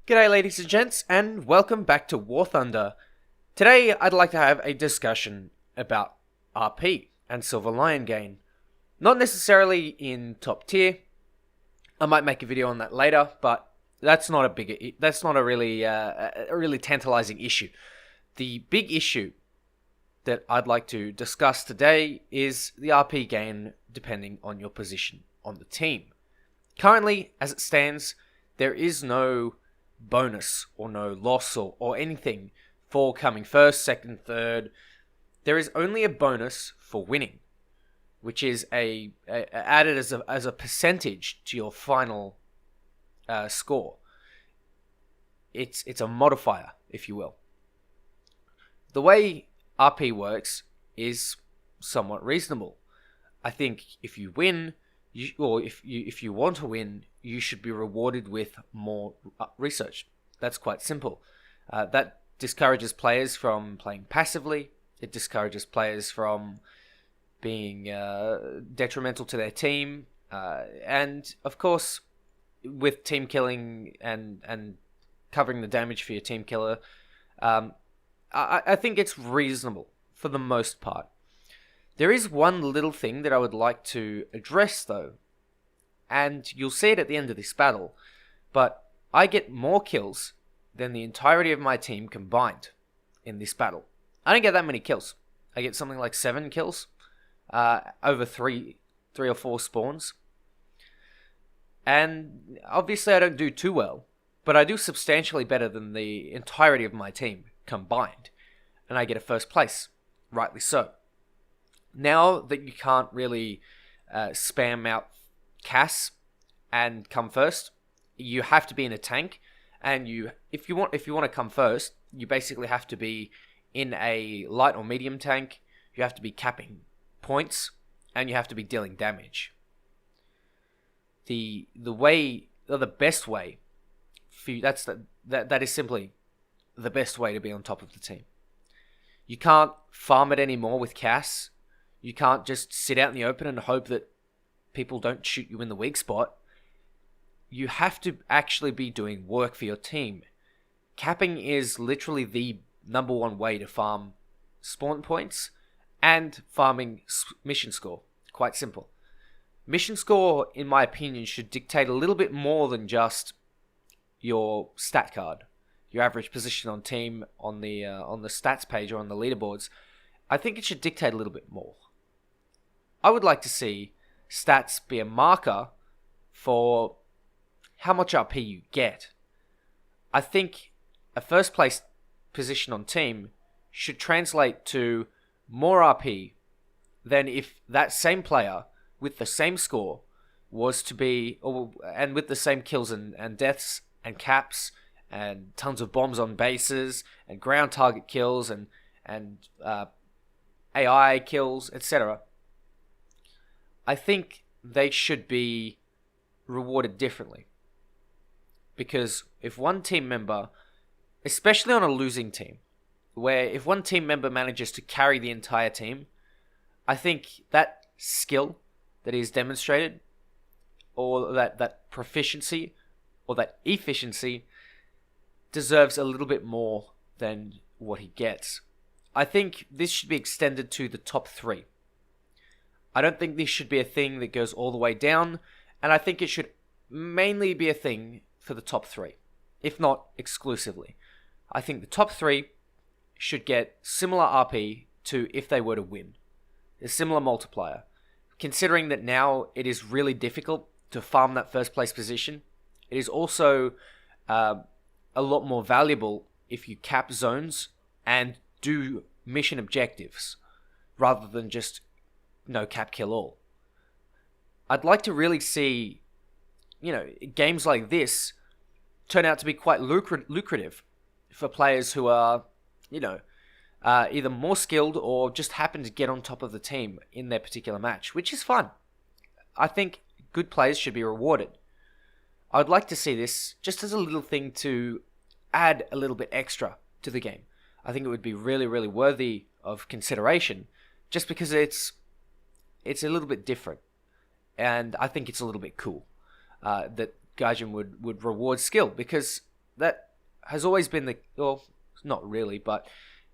G'day ladies and gents, and welcome back to War Thunder. Today I'd like to have a discussion about RP and Silver Lion gain. Not necessarily in top tier. I might make a video on that later, but that's not a really tantalizing issue. The big issue that I'd like to discuss today is the RP gain depending on your position on the team. Currently, as it stands, there is no bonus or no loss or anything for coming first, second, third. There is only a bonus for winning, which is added as a percentage to your final score. It's a modifier, if you will. The way RP works is somewhat reasonable. I think if you win, if you want to win, you should be rewarded with more research. That's quite simple. That discourages players from playing passively. It discourages players from being detrimental to their team. And of course, with team killing and covering the damage for your team killer, I think it's reasonable for the most part. There is one little thing that I would like to address though, and you'll see it at the end of this battle, but I get more kills than the entirety of my team combined in this battle. I don't get that many kills. I get something like 7 kills over three or four spawns. And obviously I don't do too well, but I do substantially better than the entirety of my team combined. And I get a first place, rightly so. Now that you can't really spam out Cass and come first, you have to be in a tank, and if you want to come first, you basically have to be in a light or medium tank. You have to be capping points, and you have to be dealing damage. The best way for you, that is simply the best way to be on top of the team. You can't farm it anymore with Cass. You can't just sit out in the open and hope that people don't shoot you in the weak spot. You have to actually be doing work for your team. Capping is literally the number one way to farm spawn points and farming mission score. Quite simple. Mission score, in my opinion, should dictate a little bit more than just your stat card, your average position on team on the stats page or on the leaderboards. I think it should dictate a little bit more. I would like to see stats be a marker for how much RP you get. I think a first place position on team should translate to more RP than if that same player with the same score was to be, and with the same kills and deaths and caps and tons of bombs on bases and ground target kills and AI kills, etc. I think they should be rewarded differently. Because if one team member, especially on a losing team, where if one team member manages to carry the entire team, I think that skill that is demonstrated, or that proficiency, or that efficiency, deserves a little bit more than what he gets. I think this should be extended to the top 3. I don't think this should be a thing that goes all the way down, and I think it should mainly be a thing for the top 3, if not exclusively. I think the top 3 should get similar RP to if they were to win. A similar multiplier. Considering that now it is really difficult to farm that first place position, it is also a lot more valuable if you cap zones and do mission objectives rather than just cap kill all. I'd like to really see, games like this turn out to be quite lucrative for players who are, either more skilled or just happen to get on top of the team in their particular match, which is fun. I think good players should be rewarded. I'd like to see this just as a little thing to add a little bit extra to the game. I think it would be really, really worthy of consideration just because it's a little bit different. And I think it's a little bit cool that Gaijin would reward skill, because that has always been well, not really, but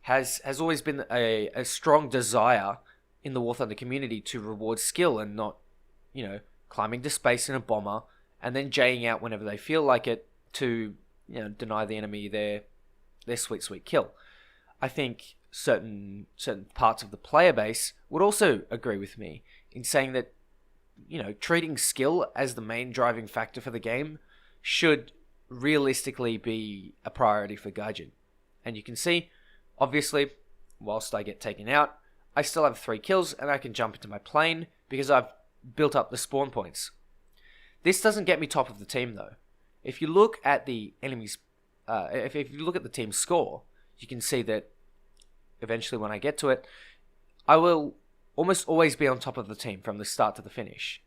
has always been a strong desire in the War Thunder community to reward skill and not, climbing to space in a bomber and then J'ing out whenever they feel like it to, deny the enemy their sweet kill. I think certain parts of the player base would also agree with me in saying that, treating skill as the main driving factor for the game should realistically be a priority for Gaijin. And you can see, obviously, whilst I get taken out, I still have 3 kills and I can jump into my plane because I've built up the spawn points. This doesn't get me top of the team though. If you look at the enemy's, if you look at the team's score, you can see that eventually when I get to it, I will almost always be on top of the team from the start to the finish.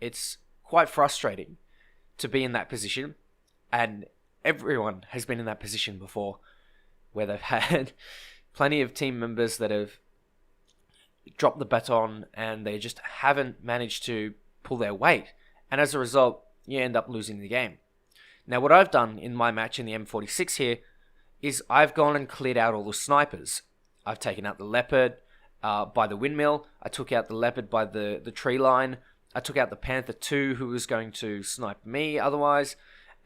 It's quite frustrating to be in that position, and everyone has been in that position before, where they've had plenty of team members that have dropped the baton and they just haven't managed to pull their weight, and as a result, you end up losing the game. Now, what I've done in my match in the M46 here is I've gone and cleared out all the snipers. I've taken out the leopard by the windmill. I took out the leopard by the tree line. I took out the Panther 2 who was going to snipe me otherwise.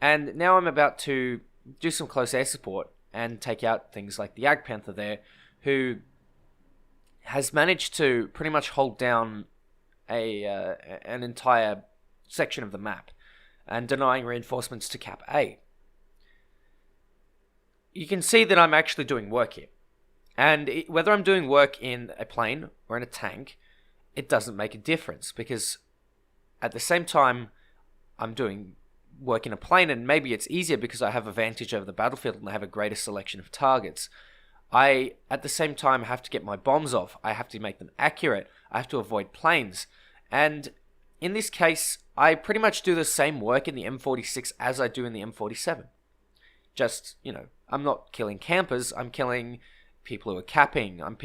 And now I'm about to do some close air support and take out things like the Ag Panther there, who has managed to pretty much hold down an entire section of the map and denying reinforcements to Cap A. You can see that I'm actually doing work here. And whether I'm doing work in a plane or in a tank, it doesn't make a difference, because at the same time I'm doing work in a plane, and maybe it's easier because I have advantage over the battlefield and I have a greater selection of targets. I, at the same time, have to get my bombs off. I have to make them accurate. I have to avoid planes. And in this case, I pretty much do the same work in the M46 as I do in the M47. Just, I'm not killing campers. I'm killing people who are capping. I'm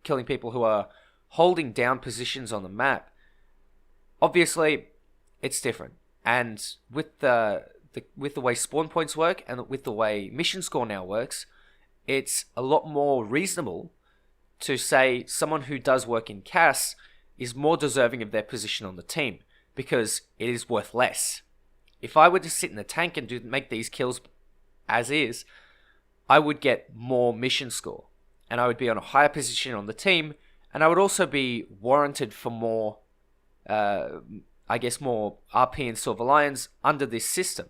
killing people who are holding down positions on the map. Obviously, it's different. And with the way spawn points work and with the way mission score now works, it's a lot more reasonable to say someone who does work in CAS is more deserving of their position on the team, because it is worth less. If I were to sit in the tank and make these kills as is, I would get more mission score, and I would be on a higher position on the team, and I would also be warranted for more, more RP and Silver Lions under this system.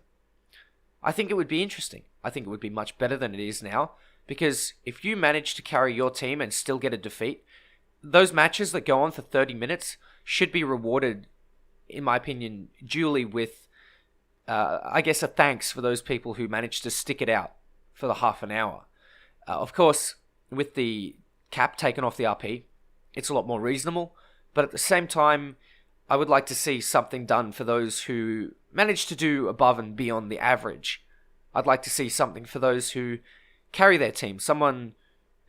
I think it would be interesting. I think it would be much better than it is now, because if you manage to carry your team and still get a defeat, those matches that go on for 30 minutes should be rewarded, in my opinion, duly with, a thanks for those people who managed to stick it out for the half an hour. Of course, with the cap taken off the RP, it's a lot more reasonable, but at the same time, I would like to see something done for those who manage to do above and beyond the average. I'd like to see something for those who carry their team, someone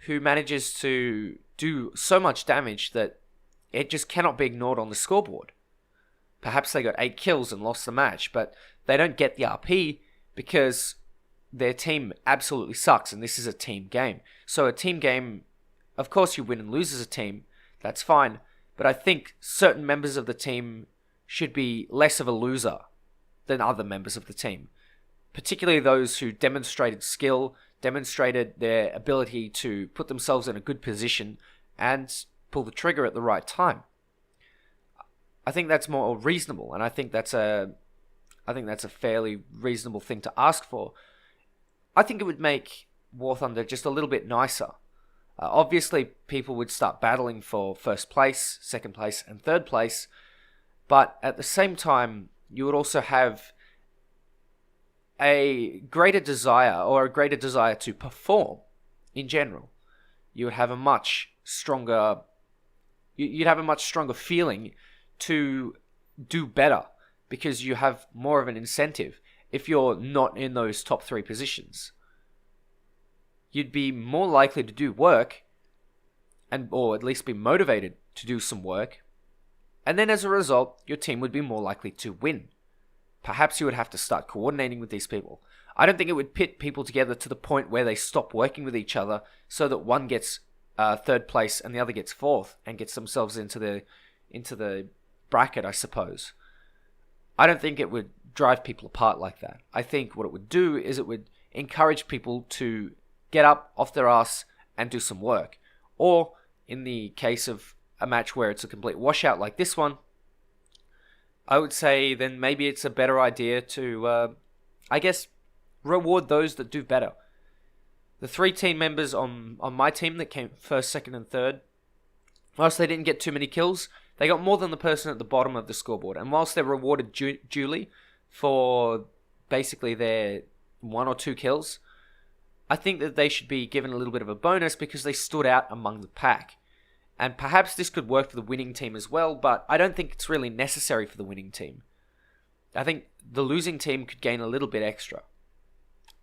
who manages to do so much damage that it just cannot be ignored on the scoreboard. Perhaps they got 8 kills and lost the match, but they don't get the RP because their team absolutely sucks, and this is a team game. So a team game, of course you win and lose as a team, that's fine, but I think certain members of the team should be less of a loser than other members of the team. Particularly those who demonstrated skill, demonstrated their ability to put themselves in a good position and pull the trigger at the right time. I think that's more reasonable, and I think that's a fairly reasonable thing to ask for. I think it would make War Thunder just a little bit nicer. Obviously, people would start battling for first place, second place, and third place, but at the same time, you would also have a greater desire to perform in general. You would have a much stronger feeling to do better, because you have more of an incentive. If you're not in those top 3 positions, you'd be more likely to do work, or at least be motivated to do some work, and then as a result, your team would be more likely to win. Perhaps you would have to start coordinating with these people. I don't think it would pit people together to the point where they stop working with each other so that one gets third place and the other gets fourth and gets themselves into the bracket, I suppose. I don't think it would drive people apart like that. I think what it would do is it would encourage people to get up off their ass and do some work. Or, in the case of a match where it's a complete washout like this one, I would say then maybe it's a better idea to, reward those that do better. The 3 team members on my team that came first, second, and third, whilst they didn't get too many kills, they got more than the person at the bottom of the scoreboard. And whilst they're rewarded duly for basically their 1 or 2 kills, I think that they should be given a little bit of a bonus because they stood out among the pack. And perhaps this could work for the winning team as well, but I don't think it's really necessary for the winning team. I think the losing team could gain a little bit extra.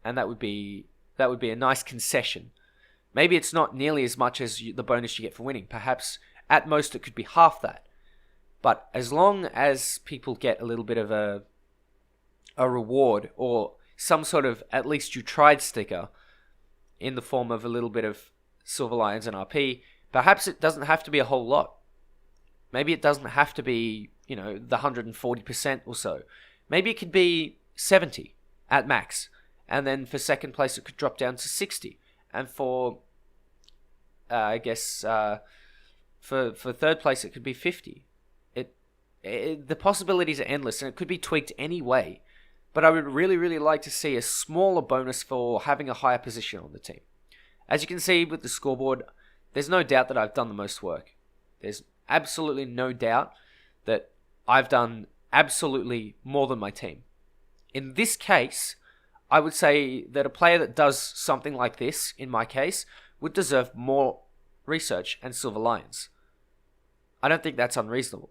And that would be a nice concession. Maybe it's not nearly as much as the bonus you get for winning. Perhaps at most it could be half that. But as long as people get a little bit of a reward or some sort of at least you tried sticker in the form of a little bit of Silver Lions and RP, perhaps it doesn't have to be a whole lot. Maybe it doesn't have to be, the 140% or so. Maybe it could be 70 at max. And then for second place, it could drop down to 60. And for, for third place, it could be 50. The possibilities are endless, and it could be tweaked any way. But I would really, really like to see a smaller bonus for having a higher position on the team. As you can see with the scoreboard, there's no doubt that I've done the most work. There's absolutely no doubt that I've done absolutely more than my team. In this case, I would say that a player that does something like this, in my case, would deserve more research and Silver Lions. I don't think that's unreasonable.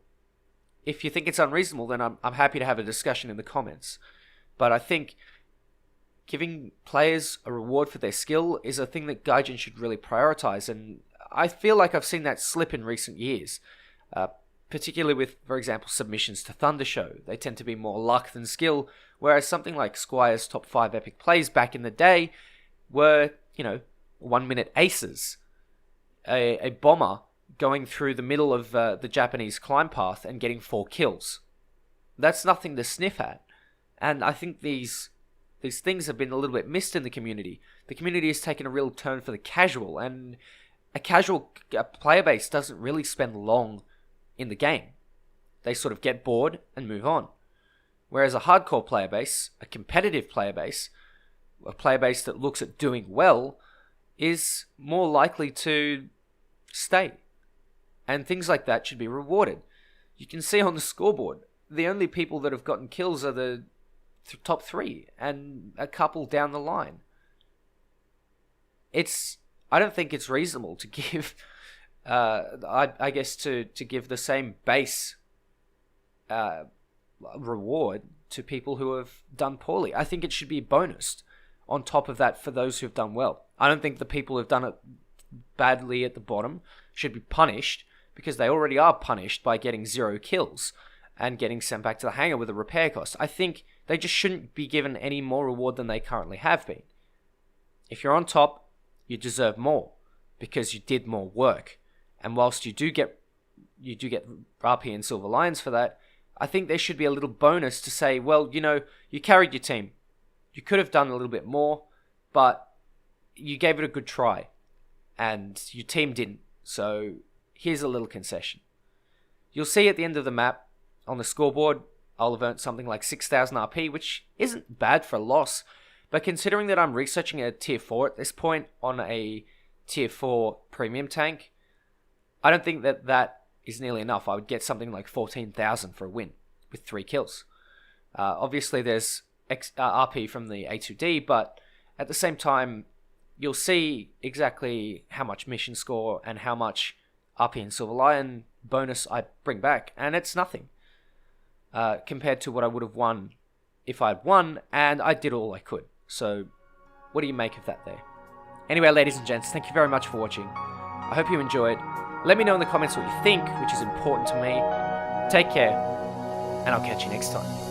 If you think it's unreasonable, then I'm happy to have a discussion in the comments. But I think giving players a reward for their skill is a thing that Gaijin should really prioritize, and I feel like I've seen that slip in recent years. Particularly with, for example, submissions to Thunder Show. They tend to be more luck than skill, whereas something like Squire's top 5 epic plays back in the day were, 1-minute aces. A bomber going through the middle of the Japanese climb path and getting 4 kills. That's nothing to sniff at. And I think these things have been a little bit missed in the community. The community has taken a real turn for the casual, and a casual player base doesn't really spend long in the game. They sort of get bored and move on. Whereas a hardcore player base, a competitive player base, a player base that looks at doing well, is more likely to stay. And things like that should be rewarded. You can see on the scoreboard, the only people that have gotten kills are the top 3 and a couple down the line. I don't think it's reasonable to give to give the same base reward to people who have done poorly. I think it should be bonused on top of that for those who have done well. I don't think the people who have done it badly at the bottom should be punished, because they already are punished by getting 0 kills and getting sent back to the hangar with a repair cost. I think they just shouldn't be given any more reward than they currently have been. If you're on top, you deserve more because you did more work. And whilst you do get RP and Silver Lions for that, I think there should be a little bonus to say, well, you carried your team. You could have done a little bit more, but you gave it a good try. And your team didn't. So here's a little concession. You'll see at the end of the map, on the scoreboard, I'll have earned something like 6,000 RP, which isn't bad for a loss. But considering that I'm researching a tier 4 at this point on a tier 4 premium tank, I don't think that is nearly enough. I would get something like 14,000 for a win with 3 kills. Obviously, there's RP from the A2D, but at the same time, you'll see exactly how much mission score and how much RP and Silver Lion bonus I bring back, and it's nothing compared to what I would have won if I'd won, and I did all I could. So, what do you make of that there? Anyway, ladies and gents, thank you very much for watching. I hope you enjoyed. Let me know in the comments what you think, which is important to me. Take care, and I'll catch you next time.